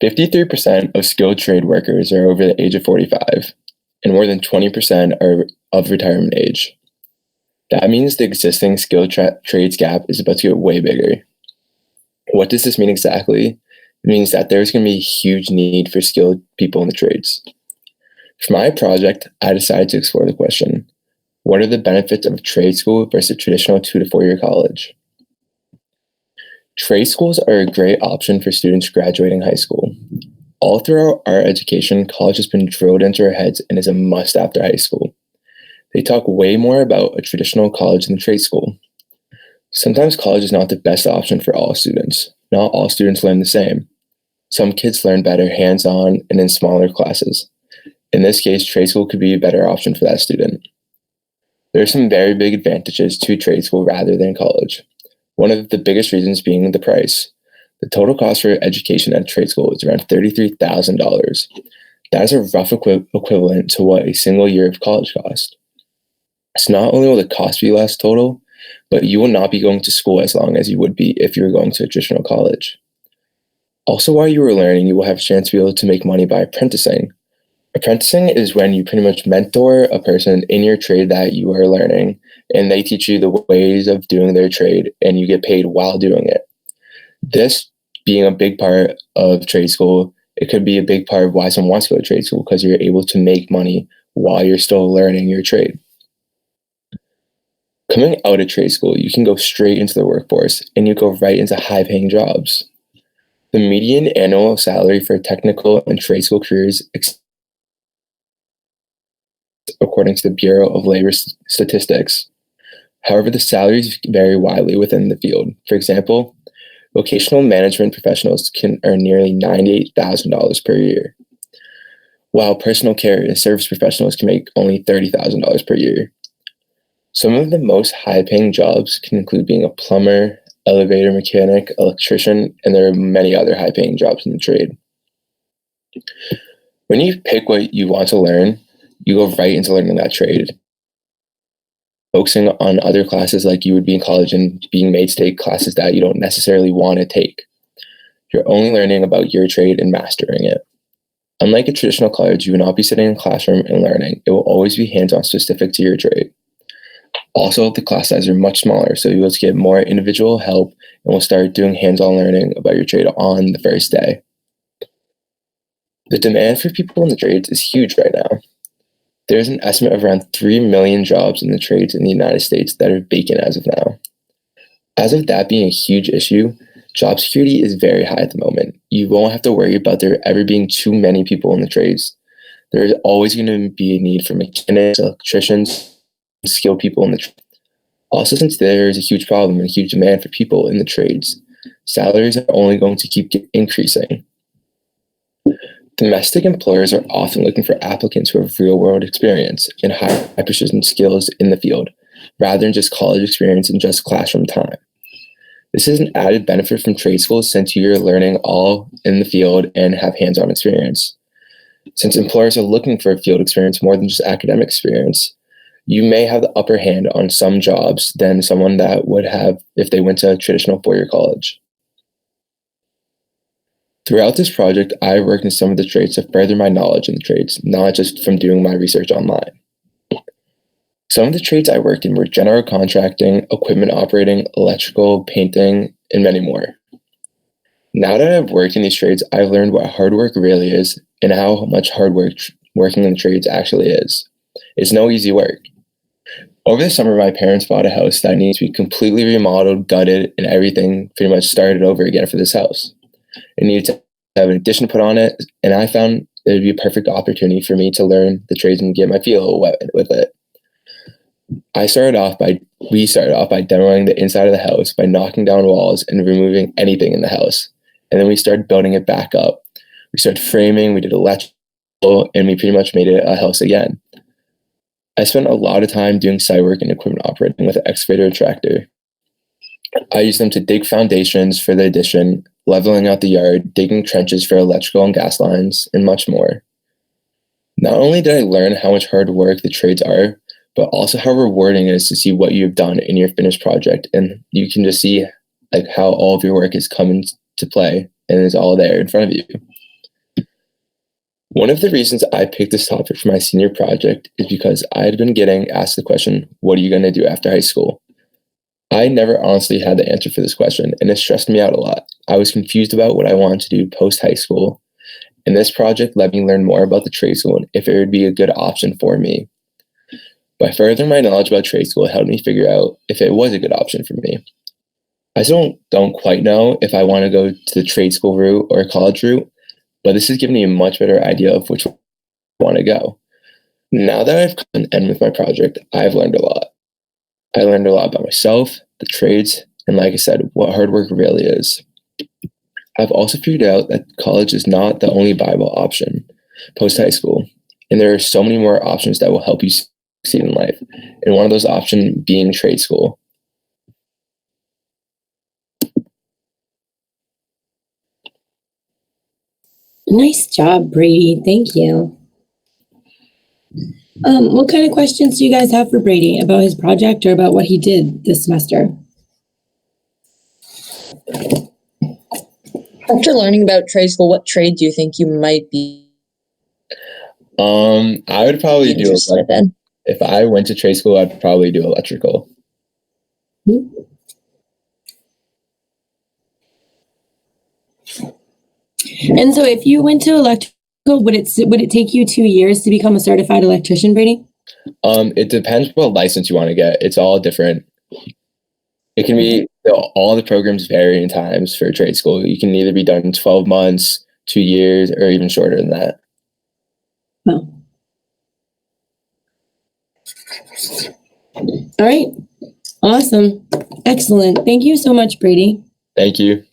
53% of skilled trade workers are over the age of 45, and more than 20% are of retirement age. That means the existing skilled trades gap is about to get way bigger. What does this mean exactly? It means that there's going to be a huge need for skilled people in the trades. For my project, I decided to explore the question, what are the benefits of a trade school versus a traditional 2 to 4 year college? Trade schools are a great option for students graduating high school. All throughout our education, college has been drilled into our heads and is a must after high school. They talk way more about a traditional college than trade school. Sometimes college is not the best option for all students. Not all students learn the same. Some kids learn better hands-on and in smaller classes. In this case, trade school could be a better option for that student. There are some very big advantages to trade school rather than college. One of the biggest reasons being the price. The total cost for education at trade school is around $33,000. That is a rough equivalent to what a single year of college cost. So not only will the cost be less total, but you will not be going to school as long as you would be if you were going to a traditional college. Also, while you are learning, you will have a chance to be able to make money by apprenticing. Apprenticing is when you pretty much mentor a person in your trade that you are learning, and they teach you the ways of doing their trade, and you get paid while doing it. This being a big part of trade school, it could be a big part of why someone wants to go to trade school, because you're able to make money while you're still learning your trade. Coming out of trade school, you can go straight into the workforce, and you go right into high-paying jobs. The median annual salary for technical and trade school careers, according to the Bureau of Labor Statistics. However, the salaries vary widely within the field. For example, vocational management professionals can earn nearly $98,000 per year, while personal care and service professionals can make only $30,000 per year. Some of the most high-paying jobs can include being a plumber, elevator mechanic, electrician, and there are many other high-paying jobs in the trade. When you pick what you want to learn, you go right into learning that trade, focusing on other classes like you would be in college and being made to take classes that you don't necessarily want to take. You're only learning about your trade and mastering it. Unlike a traditional college, you will not be sitting in a classroom and learning. It will always be hands-on specific to your trade. Also, the class sizes are much smaller, so you'll get more individual help and will start doing hands-on learning about your trade on the first day. The demand for people in the trades is huge right now. There's an estimate of around 3 million jobs in the trades in the United States that are vacant as of now. As of that being a huge issue, job security is very high at the moment. You won't have to worry about there ever being too many people in the trades. There is always going to be a need for mechanics, electricians, skilled people in the trades. Also, since there is a huge problem and a huge demand for people in the trades, salaries are only going to keep increasing. Domestic employers are often looking for applicants who have real-world experience and high precision skills in the field, rather than just college experience and just classroom time. This is an added benefit from trade schools since you're learning all in the field and have hands-on experience. Since employers are looking for field experience more than just academic experience, you may have the upper hand on some jobs than someone that would have if they went to a traditional four-year college. Throughout this project, I worked in some of the trades to further my knowledge in the trades, not just from doing my research online. Some of the trades I worked in were general contracting, equipment operating, electrical, painting, and many more. Now that I've worked in these trades, I've learned what hard work really is and how much hard work working in the trades actually is. It's no easy work. Over the summer, my parents bought a house that needs to be completely remodeled, gutted, and everything pretty much started over again for this house. It needed to have an addition put on it, and I found it would be a perfect opportunity for me to learn the trades and get my feel wet with it. We started off by demoing the inside of the house by knocking down walls and removing anything in the house. And then we started building it back up. We started framing, we did electrical, and we pretty much made it a house again. I spent a lot of time doing site work and equipment operating with an excavator and tractor. I used them to dig foundations for the addition, leveling out the yard, digging trenches for electrical and gas lines, and much more. Not only did I learn how much hard work the trades are, but also how rewarding it is to see what you have done in your finished project, and you can just see how all of your work is coming to play and is all there in front of you. One of the reasons I picked this topic for my senior project is because I had been getting asked the question, what are you going to do after high school? I never honestly had the answer for this question, and it stressed me out a lot. I was confused about what I wanted to do post high school, and this project let me learn more about the trade school and if it would be a good option for me. By furthering my knowledge about trade school, it helped me figure out if it was a good option for me. I still don't quite know if I want to go to the trade school route or a college route, but this has given me a much better idea of which one I want to go. Now that I've come to an end with my project, I've learned a lot. I learned a lot about myself, the trades, and like I said, what hard work really is. I've also figured out that college is not the only viable option post high school, and there are so many more options that will help you succeed in life, and one of those options being trade school. Nice job, Brady. Thank you. What kind of questions do you guys have for Brady about his project or about what he did this semester? After learning about trade school, what trade do you think you might be I would probably do interested in? if I went to trade school, I'd probably do electrical. And so, if you went to electrical, would it take you 2 years to become a certified electrician, Brady? It depends what license you want to get. It's all different. It can be all the programs vary in times for trade school. You can either be done in 12 months, 2 years, or even shorter than that. Well, all right. Awesome. Excellent. Thank you so much, Brady. Thank you.